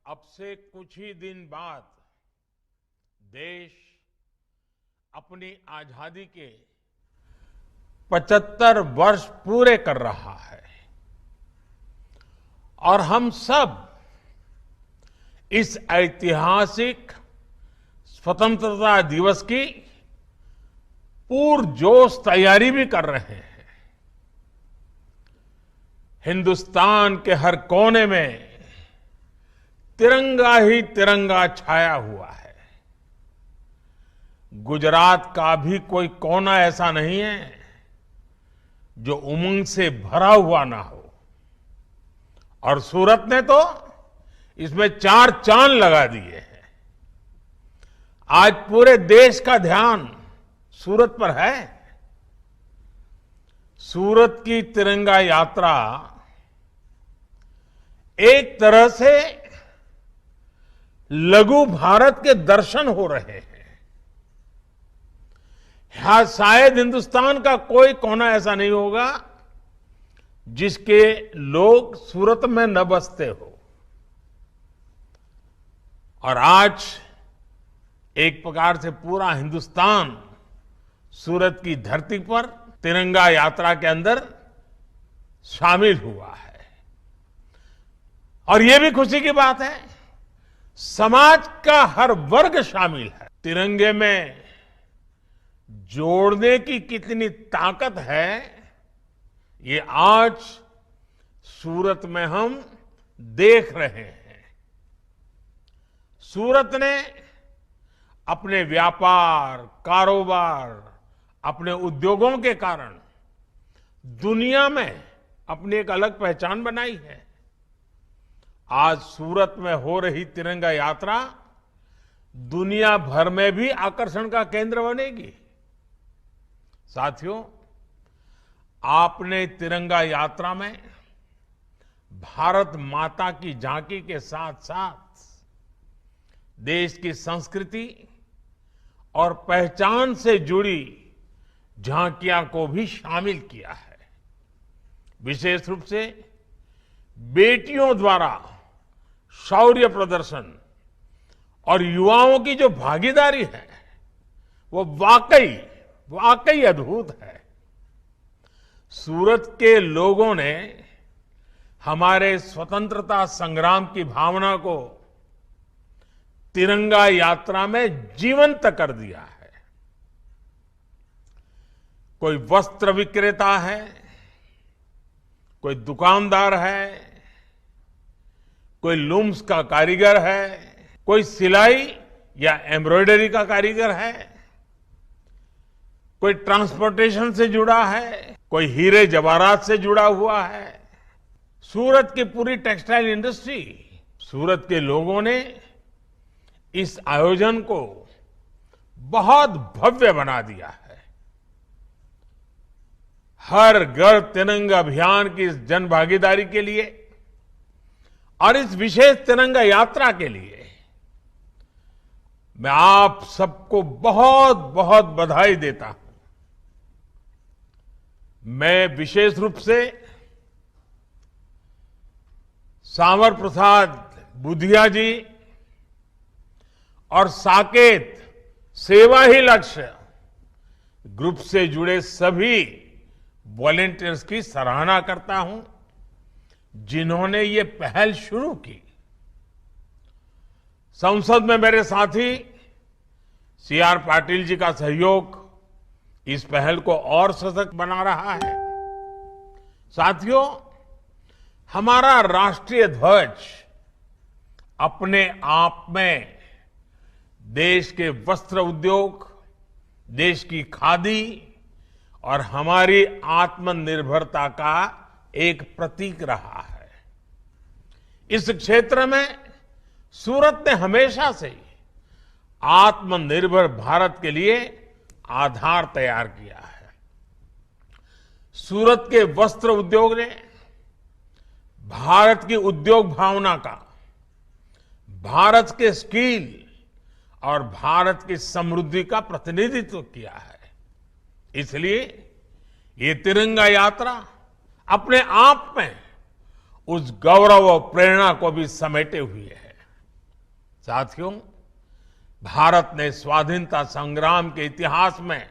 अब से कुछ ही दिन बाद देश अपनी आजादी के 75 वर्ष पूरे कर रहा है और हम सब इस ऐतिहासिक स्वतंत्रता दिवस की पुरजोश तैयारी भी कर रहे हैं। हिंदुस्तान के हर कोने में तिरंगा ही तिरंगा छाया हुआ है। गुजरात का भी कोई कोना ऐसा नहीं है जो उमंग से भरा हुआ ना हो और सूरत ने तो इसमें 4 चांद लगा दिए हैं। आज पूरे देश का ध्यान सूरत पर है। सूरत की तिरंगा यात्रा एक तरह से लघु भारत के दर्शन हो रहे हैं। यहां शायद हिंदुस्तान का कोई कोना ऐसा नहीं होगा जिसके लोग सूरत में न बसते हो। और आज एक प्रकार से पूरा हिंदुस्तान सूरत की धरती पर तिरंगा यात्रा के अंदर शामिल हुआ है। और यह भी खुशी की बात है, समाज का हर वर्ग शामिल है। तिरंगे में जोड़ने की कितनी ताकत है, ये आज सूरत में हम देख रहे हैं। सूरत ने अपने व्यापार, कारोबार, अपने उद्योगों के कारण दुनिया में अपनी एक अलग पहचान बनाई है। आज सूरत में हो रही तिरंगा यात्रा दुनिया भर में भी आकर्षण का केंद्र बनेगी। साथियों, आपने तिरंगा यात्रा में भारत माता की झांकी के साथ साथ देश की संस्कृति और पहचान से जुड़ी झांकियां को भी शामिल किया है। विशेष रूप से बेटियों द्वारा शौर्य प्रदर्शन और युवाओं की जो भागीदारी है वो वाकई अद्भुत है। सूरत के लोगों ने हमारे स्वतंत्रता संग्राम की भावना को तिरंगा यात्रा में जीवंत कर दिया है। कोई वस्त्र विक्रेता है, कोई दुकानदार है, कोई लूम्स का कारीगर है, कोई सिलाई या एम्ब्रॉयडरी का कारीगर है, कोई ट्रांसपोर्टेशन से जुड़ा है, कोई हीरे जवाहरात से जुड़ा हुआ है। सूरत की पूरी टेक्सटाइल इंडस्ट्री, सूरत के लोगों ने इस आयोजन को बहुत भव्य बना दिया है। हर घर तिरंगा अभियान की इस जन भागीदारी के लिए और इस विशेष तिरंगा यात्रा के लिए मैं आप सबको बहुत बहुत बधाई देता हूं। मैं विशेष रूप से सांवर प्रसाद बुधिया जी और साकेत सेवा ही लक्ष्य ग्रुप से जुड़े सभी वॉलेंटियर्स की सराहना करता हूं जिन्होंने ये पहल शुरू की। संसद में मेरे साथी सीआर पाटिल जी का सहयोग इस पहल को और सशक्त बना रहा है। साथियों, हमारा राष्ट्रीय ध्वज अपने आप में देश के वस्त्र उद्योग, देश की खादी और हमारी आत्मनिर्भरता का एक प्रतीक रहा है। इस क्षेत्र में सूरत ने हमेशा से आत्मनिर्भर भारत के लिए आधार तैयार किया है। सूरत के वस्त्र उद्योग ने भारत की उद्योग भावना का, भारत के स्किल और भारत की समृद्धि का प्रतिनिधित्व किया है। इसलिए ये तिरंगा यात्रा अपने आप में उस गौरव और प्रेरणा को भी समेटे हुए है। साथियों, भारत ने स्वाधीनता संग्राम के इतिहास में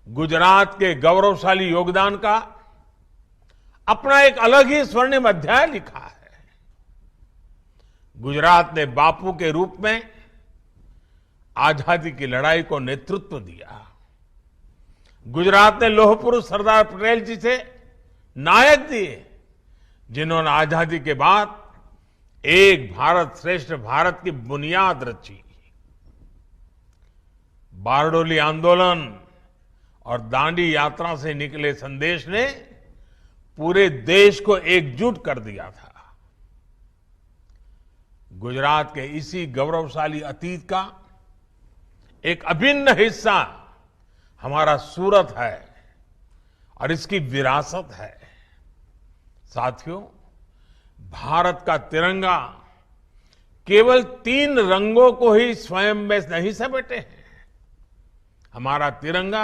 गुजरात के गौरवशाली योगदान का अपना एक अलग ही स्वर्णिम अध्याय लिखा है। गुजरात ने बापू के रूप में आजादी की लड़ाई को नेतृत्व दिया। गुजरात ने लौह पुरुष सरदार पटेल जी से नायक दिए, जिन्होंने आजादी के बाद एक भारत श्रेष्ठ भारत की बुनियाद रची। बारडोली आंदोलन और दांडी यात्रा से निकले संदेश ने पूरे देश को एकजुट कर दिया था। गुजरात के इसी गौरवशाली अतीत का एक अभिन्न हिस्सा हमारा सूरत है और इसकी विरासत है। साथियों, भारत का तिरंगा केवल 3 रंगों को ही स्वयं में नहीं समेटे हैं। हमारा तिरंगा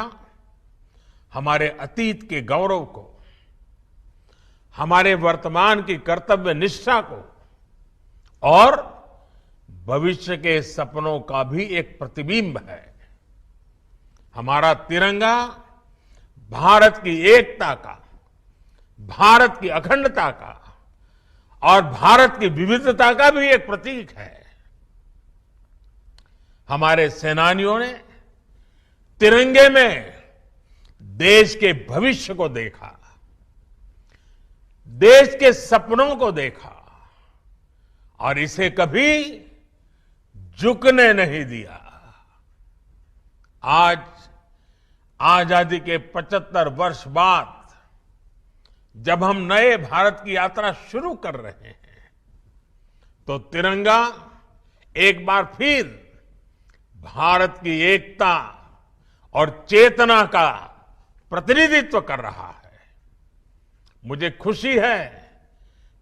हमारे अतीत के गौरव को, हमारे वर्तमान की कर्तव्य निष्ठा को और भविष्य के सपनों का भी एक प्रतिबिंब है। हमारा तिरंगा भारत की एकता का, भारत की अखंडता का और भारत की विविधता का भी एक प्रतीक है। हमारे सेनानियों ने तिरंगे में देश के भविष्य को देखा, देश के सपनों को देखा और इसे कभी झुकने नहीं दिया। आज आजादी के 75 वर्ष बाद जब हम नए भारत की यात्रा शुरू कर रहे हैं, तो तिरंगा एक बार फिर भारत की एकता और चेतना का प्रतिनिधित्व कर रहा है। मुझे खुशी है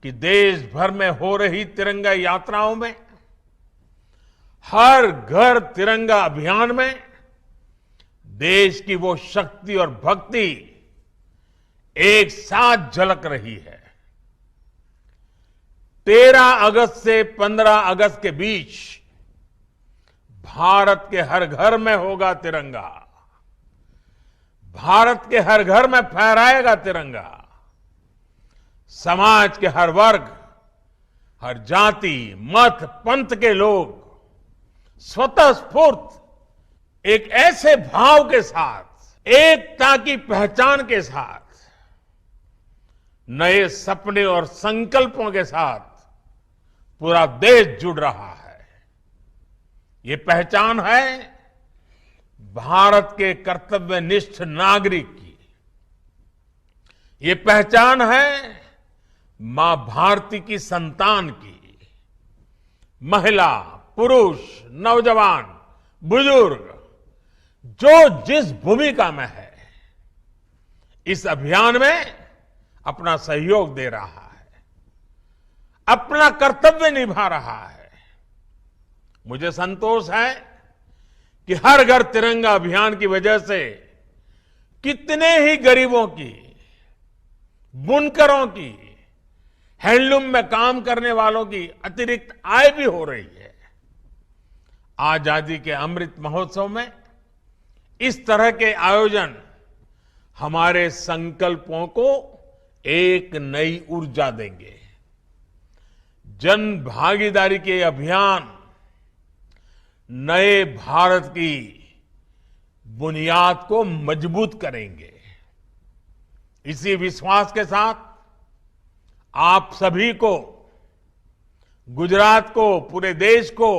कि देश भर में हो रही तिरंगा यात्राओं में, हर घर तिरंगा अभियान में देश की वो शक्ति और भक्ति एक साथ झलक रही है। 13 अगस्त से 15 अगस्त के बीच भारत के हर घर में होगा तिरंगा, भारत के हर घर में फहराएगा तिरंगा। समाज के हर वर्ग, हर जाति, मत, पंथ के लोग स्वतः स्फूर्त एक ऐसे भाव के साथ, एकता की पहचान के साथ, नए सपने और संकल्पों के साथ पूरा देश जुड़ रहा है। ये पहचान है भारत के कर्तव्यनिष्ठ नागरिक की। ये पहचान है मां भारती की संतान की। महिला, पुरुष, नौजवान, बुजुर्ग जो जिस भूमिका में है, इस अभियान में अपना सहयोग दे रहा है, अपना कर्तव्य निभा रहा है। मुझे संतोष है कि हर घर तिरंगा अभियान की वजह से कितने ही गरीबों की, बुनकरों की, हैंडलूम में काम करने वालों की अतिरिक्त आय भी हो रही है। आजादी के अमृत महोत्सव में इस तरह के आयोजन हमारे संकल्पों को एक नई ऊर्जा देंगे। जन भागीदारी के अभियान नए भारत की बुनियाद को मजबूत करेंगे। इसी विश्वास के साथ आप सभी को, गुजरात को, पूरे देश को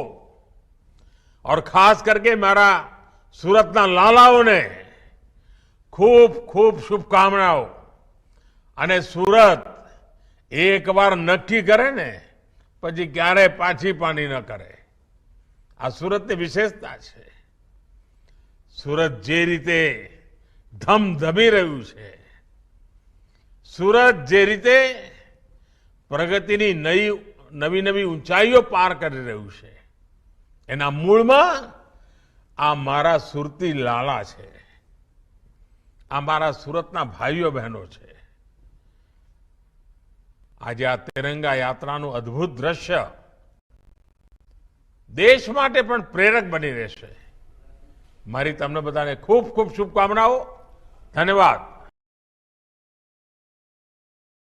और खास करके मेरा सूरतना लालाओं ने खूब खूब शुभकामनाओं। અને સુરત એક વાર નક્કી કરે ને પછી ક્યારેય પાછી પાણી ન કરે, આ સુરતની વિશેષતા છે। સુરત જે રીતે ધમધમી રહ્યું છે, સુરત જે રીતે પ્રગતિની નવી નવી ઊંચાઈઓ પાર કરી રહ્યું છે, એના મૂળમાં આ મારા સુરતી લાલા છે, આ મારા સુરતના ભાઈઓ બહેનો છે। આજે આ તિરંગા યાત્રાનું અદભુત દ્રશ્ય દેશ માટે પણ પ્રેરક બની રહેશે. મારી તમને બધાને ખૂબ ખૂબ શુભકામનાઓ. ધન્યવાદ.